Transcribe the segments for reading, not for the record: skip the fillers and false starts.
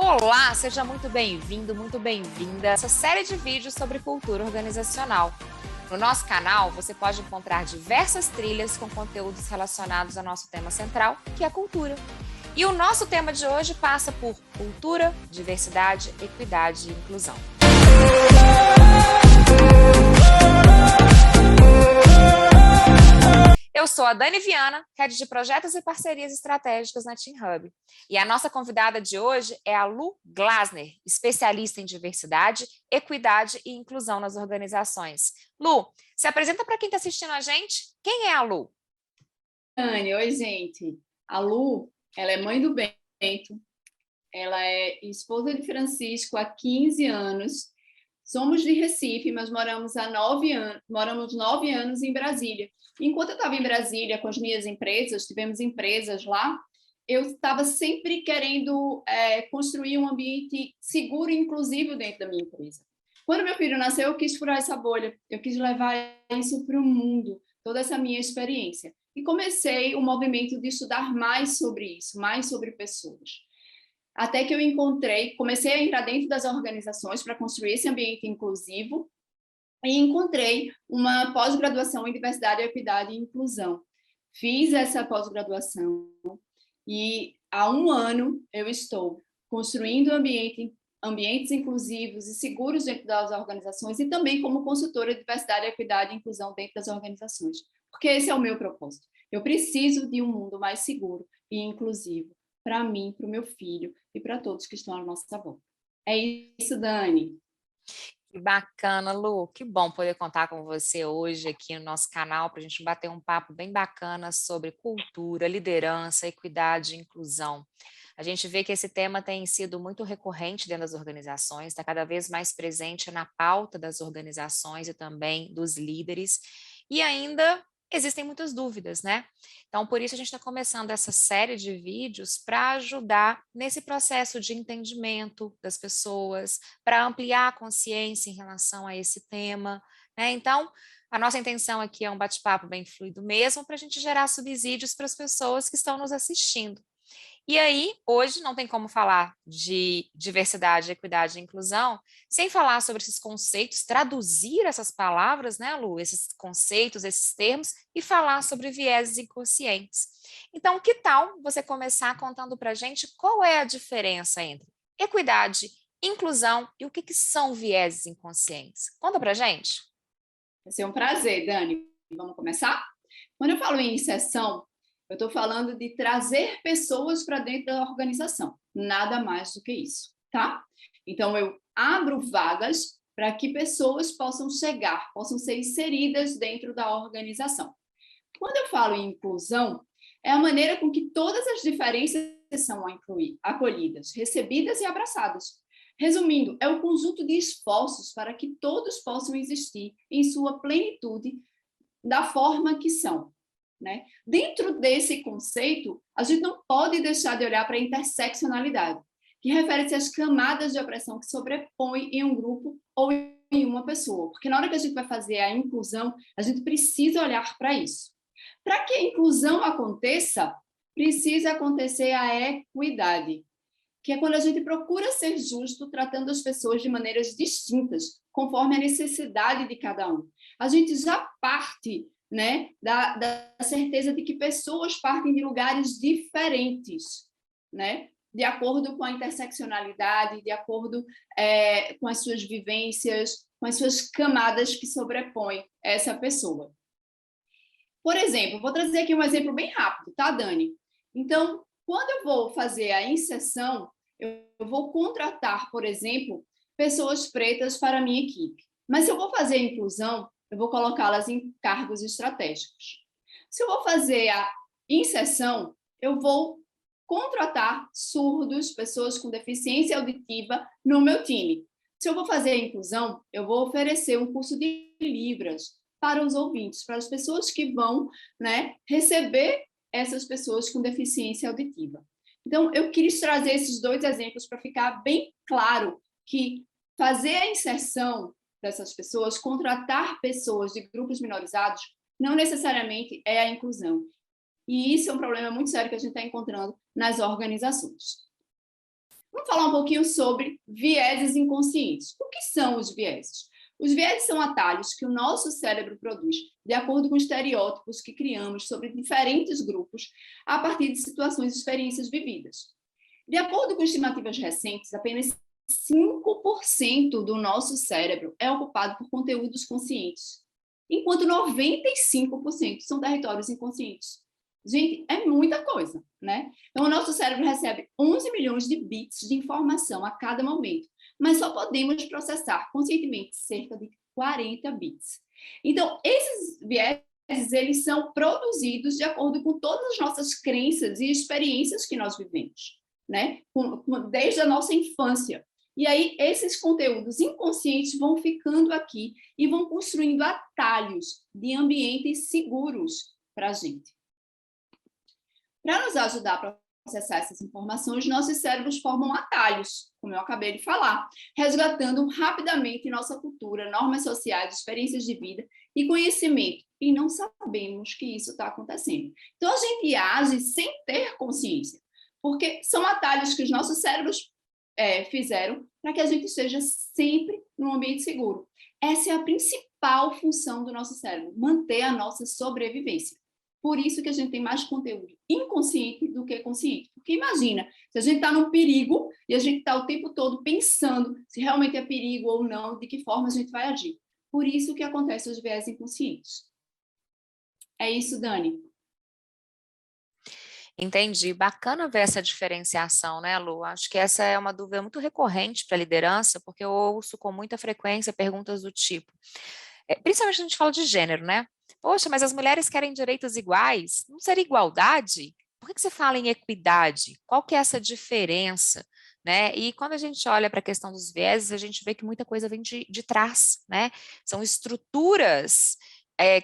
Olá, seja muito bem-vindo, muito bem-vinda a essa série de vídeos sobre cultura organizacional. No nosso canal, você pode encontrar diversas trilhas com conteúdos relacionados ao nosso tema central, que é a cultura. E o nosso tema de hoje passa por cultura, diversidade, equidade e inclusão. Eu sou a Dani Viana, Head de Projetos e Parcerias Estratégicas na Team Hub. E a nossa convidada de hoje é a Lu Glasner, especialista em diversidade, equidade e inclusão nas organizações. Lu, se apresenta para quem está assistindo a gente. Quem é a Lu? Dani, oi, gente. A Lu, ela é mãe do Bento, ela é esposa de Francisco há 15 anos. Somos de Recife, mas moramos 9 anos em Brasília. Enquanto eu estava em Brasília com as minhas empresas, tivemos empresas lá, eu estava sempre querendo construir um ambiente seguro e inclusivo dentro da minha empresa. Quando meu filho nasceu, eu quis furar essa bolha, eu quis levar isso para o mundo, toda essa minha experiência. E comecei o movimento de estudar mais sobre isso, mais sobre pessoas. Até que eu comecei a entrar dentro das organizações para construir esse ambiente inclusivo e encontrei uma pós-graduação em diversidade, equidade e inclusão. Fiz essa pós-graduação e há 1 ano eu estou construindo ambientes inclusivos e seguros dentro das organizações e também como consultora de diversidade, equidade e inclusão dentro das organizações, porque esse é o meu propósito. Eu preciso de um mundo mais seguro e inclusivo para mim, para o meu filho e para todos que estão à nossa volta. É isso, Dani. Que bacana, Lu. Que bom poder contar com você hoje aqui no nosso canal para a gente bater um papo bem bacana sobre cultura, liderança, equidade e inclusão. A gente vê que esse tema tem sido muito recorrente dentro das organizações, está cada vez mais presente na pauta das organizações e também dos líderes, e ainda existem muitas dúvidas, né? Então, por isso a gente está começando essa série de vídeos para ajudar nesse processo de entendimento das pessoas, para ampliar a consciência em relação a esse tema, né? Então, a nossa intenção aqui é um bate-papo bem fluido mesmo, para a gente gerar subsídios para as pessoas que estão nos assistindo. E aí, hoje não tem como falar de diversidade, equidade e inclusão sem falar sobre esses conceitos, traduzir essas palavras, né, Lu, esses conceitos, esses termos, e falar sobre vieses inconscientes. Então, que tal você começar contando para a gente qual é a diferença entre equidade, inclusão e o que são vieses inconscientes? Conta para a gente. Vai ser um prazer, Dani. Vamos começar? Quando eu falo em inserção, eu estou falando de trazer pessoas para dentro da organização, nada mais do que isso, tá? Então, eu abro vagas para que pessoas possam chegar, possam ser inseridas dentro da organização. Quando eu falo em inclusão, é a maneira com que todas as diferenças são acolhidas, recebidas e abraçadas. Resumindo, é o conjunto de esforços para que todos possam existir em sua plenitude da forma que são. Né? Dentro desse conceito, a gente não pode deixar de olhar para a interseccionalidade, que refere-se às camadas de opressão que sobrepõem em um grupo ou em uma pessoa, porque na hora que a gente vai fazer a inclusão, a gente precisa olhar para isso. Para que a inclusão aconteça, precisa acontecer a equidade, que é quando a gente procura ser justo, tratando as pessoas de maneiras distintas, conforme a necessidade de cada um. A gente já parte, né, da certeza de que pessoas partem de lugares diferentes, né, de acordo com a interseccionalidade, de acordo com as suas vivências, com as suas camadas que sobrepõem essa pessoa. Por exemplo, vou trazer aqui um exemplo bem rápido, tá, Dani? Então, quando eu vou fazer a inserção, eu vou contratar, por exemplo, pessoas pretas para a minha equipe. Mas se eu vou fazer a inclusão, eu vou colocá-las em cargos estratégicos. Se eu vou fazer a inserção, eu vou contratar surdos, pessoas com deficiência auditiva no meu time. Se eu vou fazer a inclusão, eu vou oferecer um curso de Libras para os ouvintes, para as pessoas que vão, né, receber essas pessoas com deficiência auditiva. Então, eu quis trazer esses 2 exemplos para ficar bem claro que fazer a inserção dessas pessoas, contratar pessoas de grupos minorizados, não necessariamente é a inclusão. E isso é um problema muito sério que a gente está encontrando nas organizações. Vamos falar um pouquinho sobre vieses inconscientes. O que são os vieses? Os vieses são atalhos que o nosso cérebro produz de acordo com estereótipos que criamos sobre diferentes grupos a partir de situações e experiências vividas. De acordo com estimativas recentes, apenas 5% do nosso cérebro é ocupado por conteúdos conscientes, enquanto 95% são territórios inconscientes. Gente, é muita coisa, né? Então, o nosso cérebro recebe 11 milhões de bits de informação a cada momento, mas só podemos processar conscientemente cerca de 40 bits. Então, esses vieses, eles são produzidos de acordo com todas as nossas crenças e experiências que nós vivemos, né? Desde a nossa infância. E aí, esses conteúdos inconscientes vão ficando aqui e vão construindo atalhos de ambientes seguros para a gente. Para nos ajudar a processar essas informações, nossos cérebros formam atalhos, como eu acabei de falar, resgatando rapidamente nossa cultura, normas sociais, experiências de vida e conhecimento. E não sabemos que isso está acontecendo. Então, a gente age sem ter consciência, porque são atalhos que os nossos cérebros fizeram para que a gente esteja sempre num ambiente seguro. Essa é a principal função do nosso cérebro, manter a nossa sobrevivência. Por isso que a gente tem mais conteúdo inconsciente do que consciente. Porque imagina, se a gente está num perigo e a gente está o tempo todo pensando se realmente é perigo ou não, de que forma a gente vai agir. Por isso que acontecem os viés inconscientes. É isso, Dani. Entendi. Bacana ver essa diferenciação, né, Lu? Acho que essa é uma dúvida muito recorrente para a liderança, porque eu ouço com muita frequência perguntas do tipo, principalmente quando a gente fala de gênero, né? Poxa, mas as mulheres querem direitos iguais? Não seria igualdade? Por que você fala em equidade? Qual que é essa diferença? Né? E quando a gente olha para a questão dos vieses, a gente vê que muita coisa vem de trás, né? São estruturas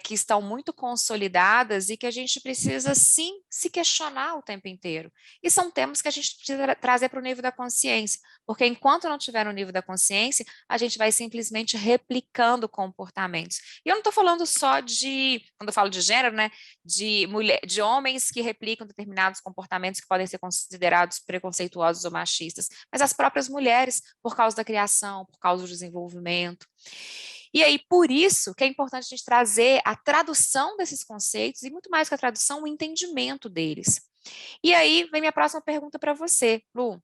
que estão muito consolidadas e que a gente precisa, sim, se questionar o tempo inteiro. E são temas que a gente precisa trazer para o nível da consciência, porque enquanto não tiver no nível da consciência, a gente vai simplesmente replicando comportamentos. E eu não estou falando só quando eu falo de gênero, né, de homens que replicam determinados comportamentos que podem ser considerados preconceituosos ou machistas, mas as próprias mulheres, por causa da criação, por causa do desenvolvimento. E aí, por isso que é importante a gente trazer a tradução desses conceitos, e muito mais que a tradução, o entendimento deles. E aí, vem minha próxima pergunta para você, Lu.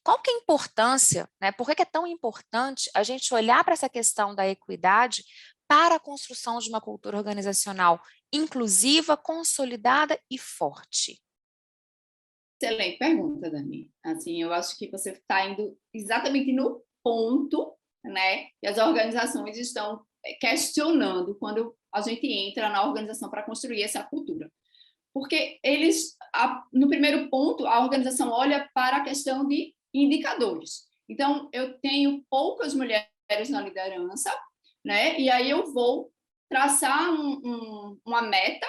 Qual que é a importância, né? Por que é tão importante a gente olhar para essa questão da equidade para a construção de uma cultura organizacional inclusiva, consolidada e forte? Excelente pergunta, Dani. Assim, eu acho que você está indo exatamente no ponto, né? E as organizações estão questionando quando a gente entra na organização para construir essa cultura. Porque no primeiro ponto, a organização olha para a questão de indicadores. Então, eu tenho poucas mulheres na liderança, né? E aí eu vou traçar uma meta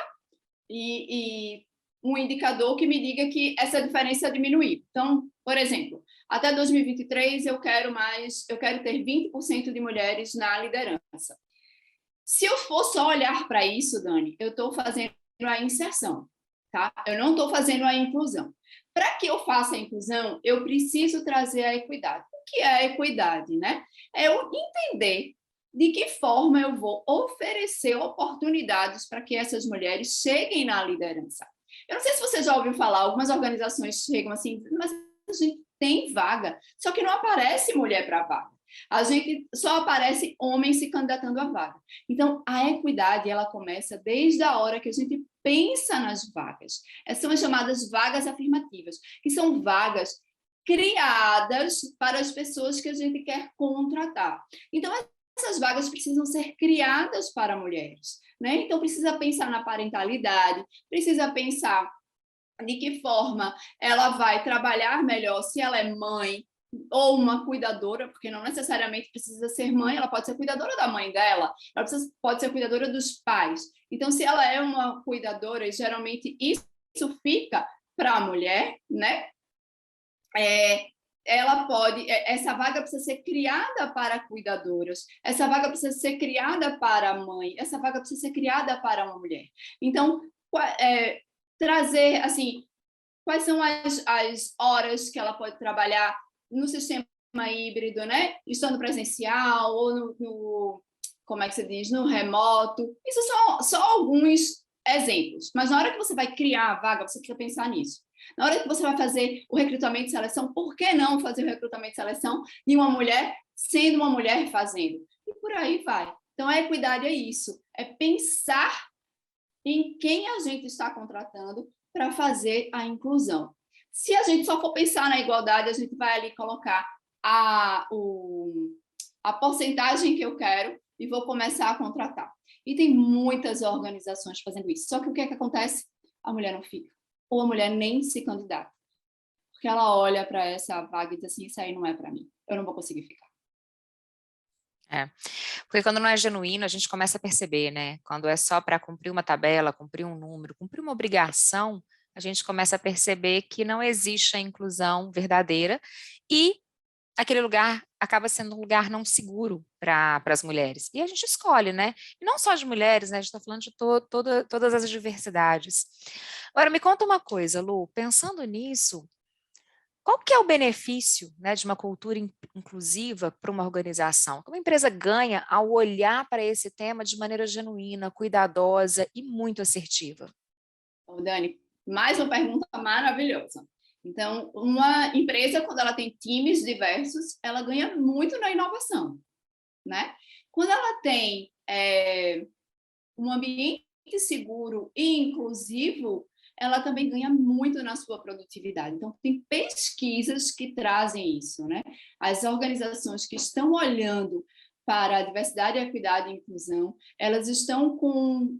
e um indicador que me diga que essa diferença diminuir. Então, por exemplo, até 2023 eu quero ter 20% de mulheres na liderança. Se eu for só olhar para isso, Dani, eu estou fazendo a inserção, tá? Eu não estou fazendo a inclusão. Para que eu faça a inclusão, eu preciso trazer a equidade. O que é a equidade, né? É eu entender de que forma eu vou oferecer oportunidades para que essas mulheres cheguem na liderança. Eu não sei se você já ouviu falar, algumas organizações chegam assim, mas a gente tem vaga, só que não aparece mulher para vaga. A gente só aparece homem se candidatando à vaga. Então, a equidade, ela começa desde a hora que a gente pensa nas vagas. Essas são as chamadas vagas afirmativas, que são vagas criadas para as pessoas que a gente quer contratar. Então, essas vagas precisam ser criadas para mulheres, né? Então, precisa pensar na parentalidade, precisa pensar de que forma ela vai trabalhar melhor, se ela é mãe ou uma cuidadora, porque não necessariamente precisa ser mãe, ela pode ser cuidadora da mãe dela, ela pode ser cuidadora dos pais. Então, se ela é uma cuidadora, geralmente isso fica para a mulher, né? Essa vaga precisa ser criada para cuidadoras, essa vaga precisa ser criada para a mãe, essa vaga precisa ser criada para uma mulher. Então, trazer, assim, quais são as horas que ela pode trabalhar, no sistema híbrido, né? Estando presencial ou como é que se diz, no remoto. Isso são só alguns exemplos. Mas na hora que você vai criar a vaga, você precisa pensar nisso. Na hora que você vai fazer o recrutamento e seleção, por que não fazer o recrutamento e seleção de uma mulher sendo uma mulher fazendo? E por aí vai. Então, a equidade é isso, é pensar em quem a gente está contratando para fazer a inclusão. Se a gente só for pensar na igualdade, a gente vai ali colocar a porcentagem que eu quero e vou começar a contratar. E tem muitas organizações fazendo isso. Só que o que é que acontece? A mulher não fica. Ou a mulher nem se candidata. Porque ela olha para essa vaga e diz assim, isso aí não é para mim. Eu não vou conseguir ficar. Porque quando não é genuíno, a gente começa a perceber, né? Quando é só para cumprir uma tabela, cumprir um número, cumprir uma obrigação, a gente começa a perceber que não existe a inclusão verdadeira e aquele lugar acaba sendo um lugar não seguro para as mulheres. E a gente escolhe, né? E não só de mulheres, né? A gente está falando de todas as diversidades. Agora, me conta uma coisa, Lu, pensando nisso, qual que é o benefício, né, de uma cultura inclusiva para uma organização? Como a empresa ganha ao olhar para esse tema de maneira genuína, cuidadosa e muito assertiva? Ô, Dani, mais uma pergunta maravilhosa. Então, uma empresa, quando ela tem times diversos, ela ganha muito na inovação, né? Quando ela tem um ambiente seguro e inclusivo, ela também ganha muito na sua produtividade. Então, tem pesquisas que trazem isso, né? As organizações que estão olhando para a diversidade, equidade e inclusão, elas estão com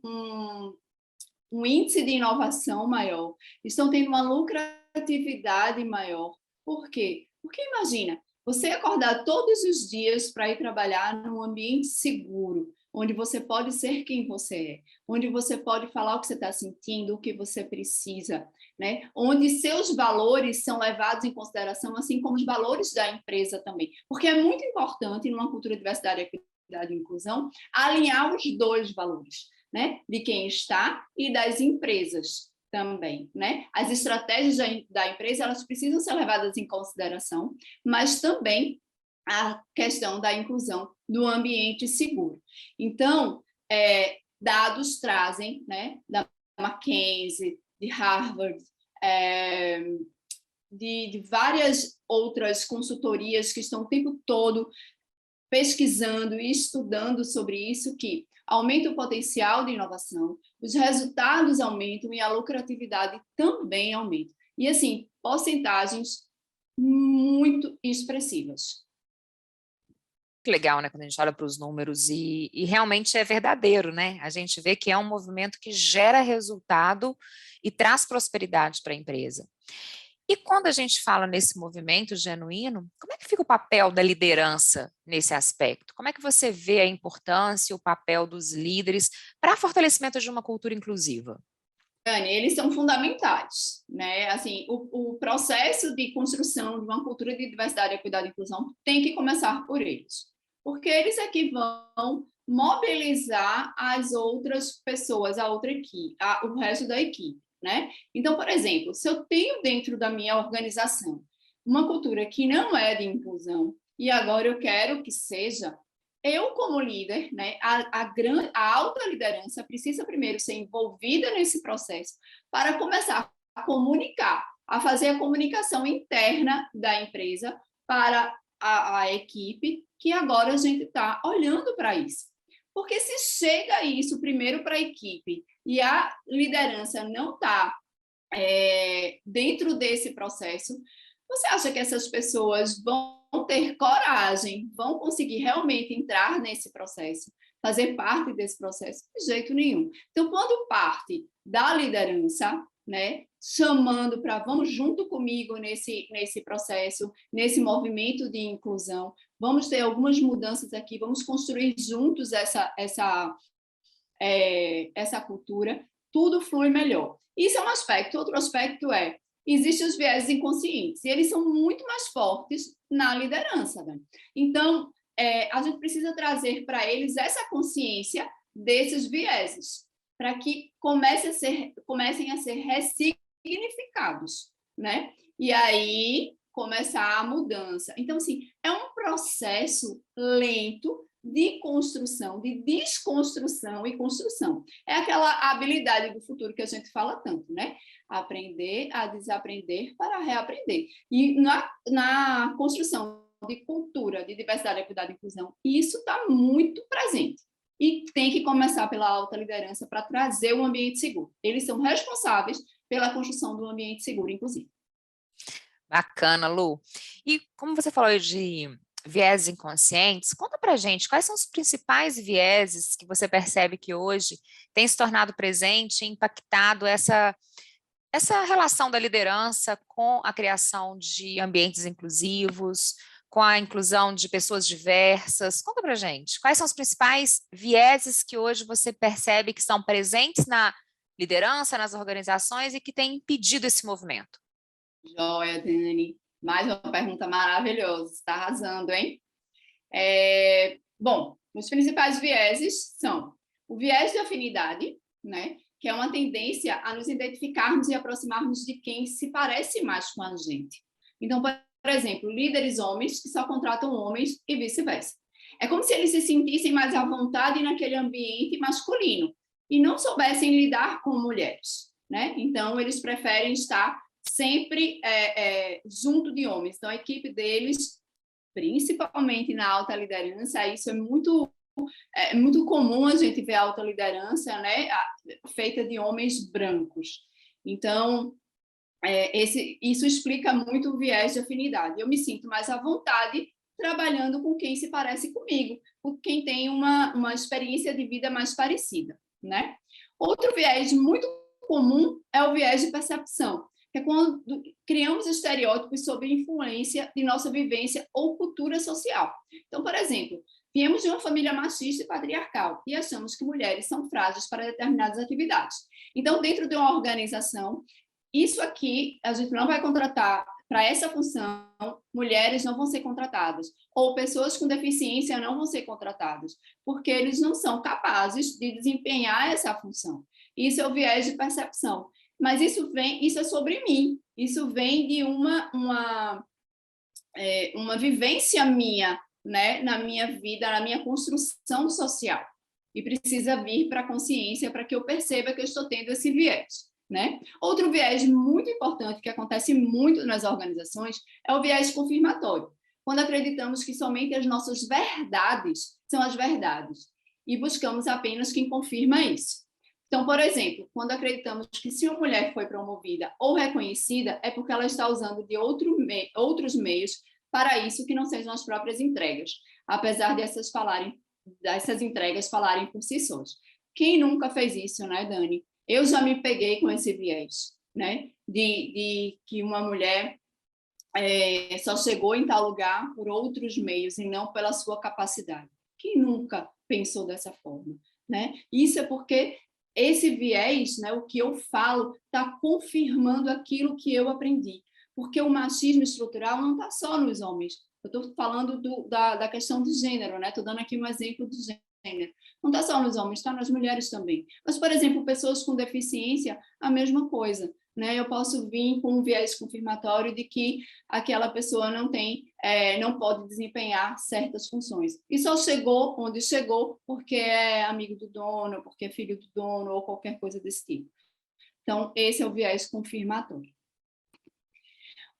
um índice de inovação maior, estão tendo uma lucratividade maior. Por quê? Porque imagina, você acordar todos os dias para ir trabalhar num ambiente seguro, onde você pode ser quem você é, onde você pode falar o que você está sentindo, o que você precisa, né? Onde seus valores são levados em consideração, assim como os valores da empresa também. Porque é muito importante, numa cultura de diversidade, equidade e inclusão, alinhar os dois valores, né? De quem está e das empresas também, né? As estratégias da empresa, elas precisam ser levadas em consideração, mas também a questão da inclusão do ambiente seguro. Então, dados trazem, né, da McKinsey, de Harvard, de várias outras consultorias que estão o tempo todo pesquisando e estudando sobre isso, que aumenta o potencial de inovação, os resultados aumentam e a lucratividade também aumenta. E, assim, porcentagens muito expressivas. Legal, né, quando a gente olha para os números e realmente é verdadeiro, né? A gente vê que é um movimento que gera resultado e traz prosperidade para a empresa. E quando a gente fala nesse movimento genuíno, como é que fica o papel da liderança nesse aspecto? Como é que você vê a importância e o papel dos líderes para fortalecimento de uma cultura inclusiva? Dani, eles são fundamentais, né? Assim, o processo de construção de uma cultura de diversidade, equidade e inclusão tem que começar por eles, porque eles é que vão mobilizar as outras pessoas, a outra equipe, o resto da equipe, né? Então, por exemplo, se eu tenho dentro da minha organização uma cultura que não é de inclusão e agora eu quero que seja, eu, como líder, né, a alta liderança precisa primeiro ser envolvida nesse processo para começar a comunicar, a fazer a comunicação interna da empresa para a equipe, que agora a gente está olhando para isso. Porque se chega isso primeiro para a equipe e a liderança não está dentro desse processo, você acha que essas pessoas vão ter coragem, vão conseguir realmente entrar nesse processo, fazer parte desse processo? De jeito nenhum. Então, quando parte da liderança, né, chamando para vamos junto comigo nesse processo, nesse movimento de inclusão, vamos ter algumas mudanças aqui, vamos construir juntos essa cultura, tudo flui melhor. Isso é um aspecto. Outro aspecto existem os viéses inconscientes, e eles são muito mais fortes na liderança. Né? Então, a gente precisa trazer para eles essa consciência desses vieses, para que comecem a ser ressignificados. Né? E aí, começar a mudança. Então, assim, é um processo lento de construção, de desconstrução e construção. É aquela habilidade do futuro que a gente fala tanto, né? Aprender a desaprender para reaprender. E na construção de cultura, de diversidade, equidade e inclusão, isso está muito presente. E tem que começar pela alta liderança para trazer um ambiente seguro. Eles são responsáveis pela construção do ambiente seguro, inclusive. Bacana, Lu. E como você falou de vieses inconscientes, conta pra gente quais são os principais vieses que você percebe que hoje tem se tornado presente e impactado essa relação da liderança com a criação de ambientes inclusivos, com a inclusão de pessoas diversas. Conta pra gente, quais são os principais vieses que hoje você percebe que estão presentes na liderança, nas organizações e que têm impedido esse movimento? Joia, Dani. Mais uma pergunta maravilhosa. Você está arrasando, hein? Bom, os principais vieses são o viés de afinidade, né? Que é uma tendência a nos identificarmos e aproximarmos de quem se parece mais com a gente. Então, por exemplo, líderes homens que só contratam homens e vice-versa. É como se eles se sentissem mais à vontade naquele ambiente masculino e não soubessem lidar com mulheres, né? Então, eles preferem estar sempre junto de homens. Então, a equipe deles, principalmente na alta liderança, isso é muito comum a gente ver a alta liderança, né, feita de homens brancos. Então, isso explica muito o viés de afinidade. Eu me sinto mais à vontade trabalhando com quem se parece comigo, com quem tem uma experiência de vida mais parecida, né? Outro viés muito comum é o viés de percepção, que é quando criamos estereótipos sob influência de nossa vivência ou cultura social. Então, por exemplo, viemos de uma família machista e patriarcal e achamos que mulheres são frágeis para determinadas atividades. Então, dentro de uma organização, isso aqui a gente não vai contratar para essa função, mulheres não vão ser contratadas, ou pessoas com deficiência não vão ser contratadas, porque eles não são capazes de desempenhar essa função. Isso é o viés de percepção. Mas isso é sobre mim, isso vem de uma vivência minha, né, na minha vida, na minha construção social. E precisa vir para a consciência para que eu perceba que eu estou tendo esse viés. Né? Outro viés muito importante que acontece muito nas organizações é o viés confirmatório, quando acreditamos que somente as nossas verdades são as verdades e buscamos apenas quem confirma isso. Então, por exemplo, quando acreditamos que se uma mulher foi promovida ou reconhecida é porque ela está usando de outros meios para isso que não sejam as próprias entregas, apesar dessas entregas falarem por si sós. Quem nunca fez isso, né, Dani? Eu já me peguei com esse viés, né? De que uma mulher só chegou em tal lugar por outros meios e não pela sua capacidade. Quem nunca pensou dessa forma, né? Isso é porque esse viés, né, o que eu falo, está confirmando aquilo que eu aprendi. Porque o machismo estrutural não está só nos homens. Eu estou falando da questão do gênero, né? Estou dando aqui um exemplo do gênero. Não está só nos homens, está nas mulheres também. Mas, por exemplo, pessoas com deficiência, a mesma coisa. Né? Eu posso vir com um viés confirmatório de que aquela pessoa não pode desempenhar certas funções. E só chegou onde chegou porque é amigo do dono, porque é filho do dono, ou qualquer coisa desse tipo. Então, esse é o viés confirmatório.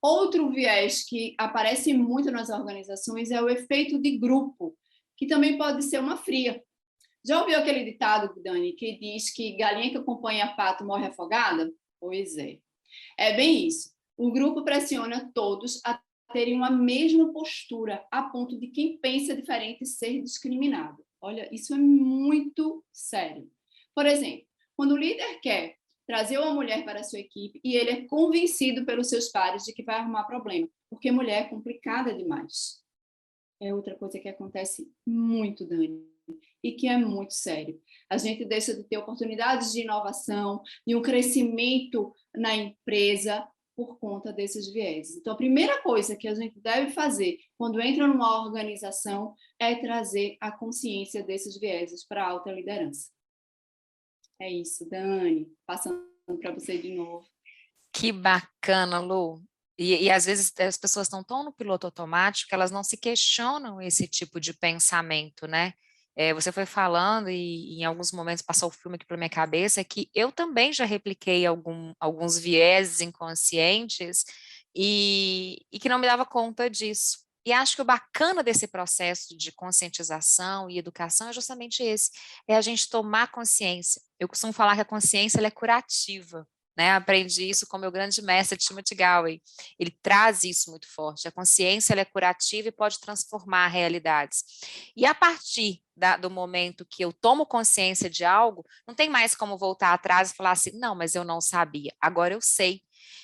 Outro viés que aparece muito nas organizações é o efeito de grupo, que também pode ser uma fria. Já ouviu aquele ditado, Dani, que diz que galinha que acompanha pato morre afogada? Pois é. É bem isso. O grupo pressiona todos a terem uma mesma postura, a ponto de quem pensa diferente ser discriminado. Olha, isso é muito sério. Por exemplo, quando o líder quer trazer uma mulher para a sua equipe e ele é convencido pelos seus pares de que vai arrumar problema, porque mulher é complicada demais. É outra coisa que acontece muito, Dani, e que é muito sério. A gente deixa de ter oportunidades de inovação, de um crescimento na empresa por conta desses vieses. Então, a primeira coisa que a gente deve fazer quando entra numa organização é trazer a consciência desses vieses para a alta liderança. É isso, Dani. Passando para você de novo. Que bacana, Lu. E às vezes as pessoas estão tão no piloto automático que elas não se questionam esse tipo de pensamento, né? Você foi falando e em alguns momentos passou o filme aqui pela minha cabeça que eu também já repliquei alguns vieses inconscientes e que não me dava conta disso. E acho que o bacana desse processo de conscientização e educação é justamente esse, é a gente tomar consciência. Eu costumo falar que a consciência ela é curativa, né? Aprendi isso com meu grande mestre Timothy Galway. Ele traz isso muito forte. A consciência ela é curativa e pode transformar realidades. E a partir do momento que eu tomo consciência de algo, não tem mais como voltar atrás e falar assim, não, mas eu não sabia, agora eu sei.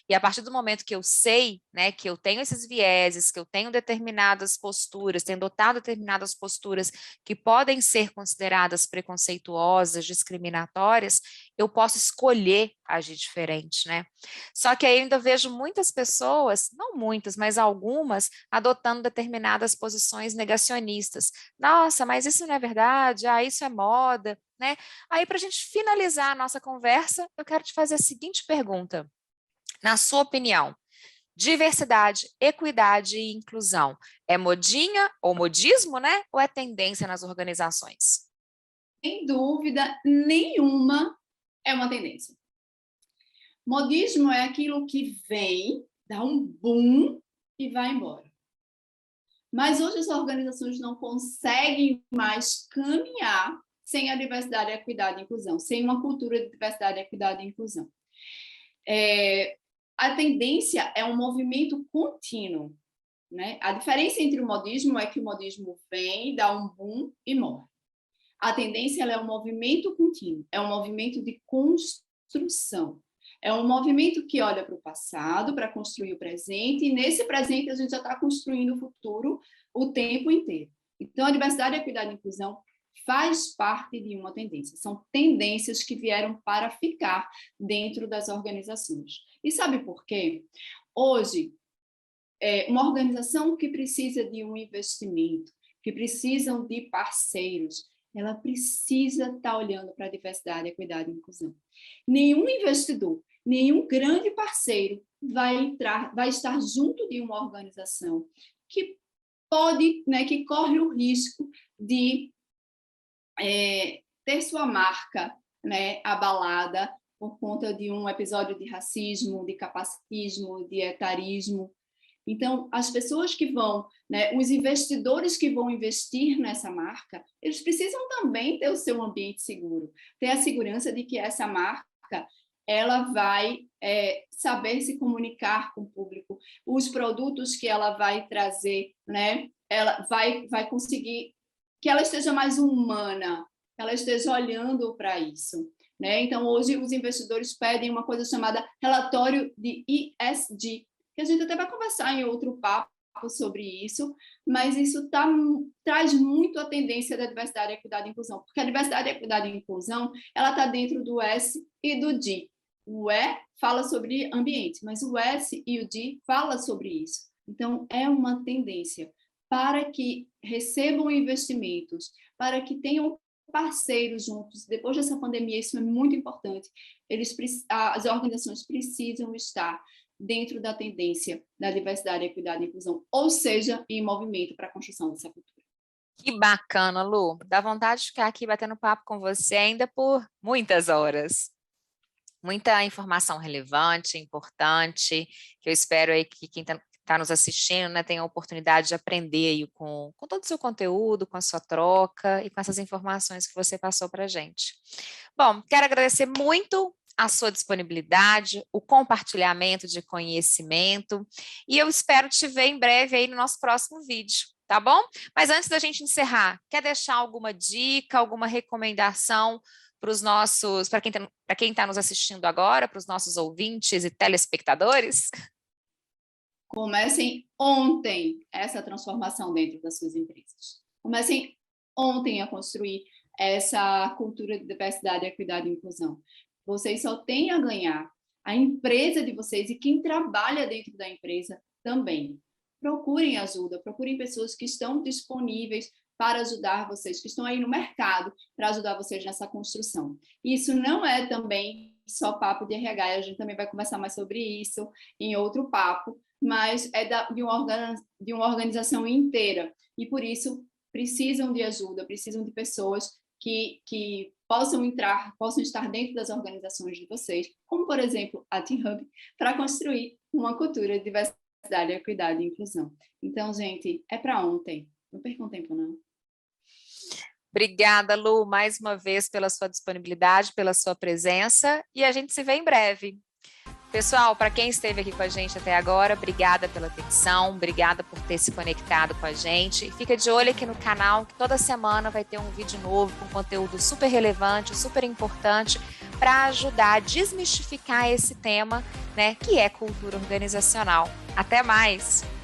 E a partir do momento que eu sei, né, que eu tenho esses vieses, que eu tenho determinadas posturas, tenho adotado determinadas posturas que podem ser consideradas preconceituosas, discriminatórias, eu posso escolher agir diferente, né? Só que aí eu ainda vejo muitas pessoas, não muitas, mas algumas, adotando determinadas posições negacionistas. Nossa, mas isso não é verdade, isso é moda, né? Aí, para a gente finalizar a nossa conversa, eu quero te fazer a seguinte pergunta. Na sua opinião, diversidade, equidade e inclusão é modinha ou modismo, né? Ou é tendência nas organizações? Sem dúvida nenhuma, é uma tendência. Modismo é aquilo que vem, dá um boom e vai embora. Mas hoje as organizações não conseguem mais caminhar sem a diversidade, equidade e inclusão, sem uma cultura de diversidade, equidade e inclusão. A tendência é um movimento contínuo, né? A diferença entre o modismo é que o modismo vem, dá um boom e morre. A tendência ela é um movimento contínuo, é um movimento de construção. É um movimento que olha para o passado, para construir o presente, e nesse presente a gente já está construindo o futuro o tempo inteiro. Então, a diversidade, equidade e inclusão faz parte de uma tendência. São tendências que vieram para ficar dentro das organizações. E sabe por quê? Hoje, uma organização que precisa de um investimento, que precisam de parceiros, ela precisa estar olhando para a diversidade, equidade e inclusão. Nenhum investidor, nenhum grande parceiro vai estar junto de uma organização que pode, né, que corre o risco de ter sua marca, né, abalada por conta de um episódio de racismo, de capacitismo, de etarismo. Então, as pessoas que vão, né, os investidores que vão investir nessa marca, eles precisam também ter o seu ambiente seguro, ter a segurança de que essa marca ela vai saber se comunicar com o público, os produtos que ela vai trazer, né, ela vai conseguir que ela esteja mais humana, que ela esteja olhando para isso. Né? Então, hoje, os investidores pedem uma coisa chamada relatório de ESG, que a gente até vai conversar em outro papo sobre isso, mas isso traz muito a tendência da diversidade, equidade e inclusão, porque a diversidade, equidade e inclusão ela está dentro do S e do D. O E fala sobre ambiente, mas o S e o D fala sobre isso. Então, é uma tendência para que recebam investimentos, para que tenham parceiros juntos. Depois dessa pandemia, isso é muito importante. As organizações precisam estar dentro da tendência da diversidade, equidade e inclusão, ou seja, em movimento para a construção dessa cultura. Que bacana, Lu. Dá vontade de ficar aqui batendo papo com você ainda por muitas horas. Muita informação relevante, importante, que eu espero aí que quem está nos assistindo, né, tenha a oportunidade de aprender aí com todo o seu conteúdo, com a sua troca e com essas informações que você passou para a gente. Bom, quero agradecer muito a sua disponibilidade, o compartilhamento de conhecimento, e eu espero te ver em breve aí no nosso próximo vídeo, tá bom? Mas antes da gente encerrar, quer deixar alguma dica, alguma recomendação para os nossos, para quem está nos assistindo agora, para os nossos ouvintes e telespectadores? Comecem ontem essa transformação dentro das suas empresas. Comecem ontem a construir essa cultura de diversidade, equidade e inclusão. Vocês só têm a ganhar, a empresa de vocês e quem trabalha dentro da empresa também. Procurem ajuda, procurem pessoas que estão disponíveis para ajudar vocês, que estão aí no mercado para ajudar vocês nessa construção. Isso não é também só papo de RH, a gente também vai conversar mais sobre isso em outro papo, mas é de uma organização inteira. E, por isso, precisam de ajuda, precisam de pessoas que possam estar dentro das organizações de vocês, como, por exemplo, a Team Hub, para construir uma cultura de diversidade, equidade e inclusão. Então, gente, é para ontem. Não percam tempo, não. Obrigada, Lu, mais uma vez pela sua disponibilidade, pela sua presença, e a gente se vê em breve. Pessoal, para quem esteve aqui com a gente até agora, obrigada pela atenção, obrigada por ter se conectado com a gente. Fica de olho aqui no canal, que toda semana vai ter um vídeo novo com conteúdo super relevante, super importante, para ajudar a desmistificar esse tema, né, que é cultura organizacional. Até mais!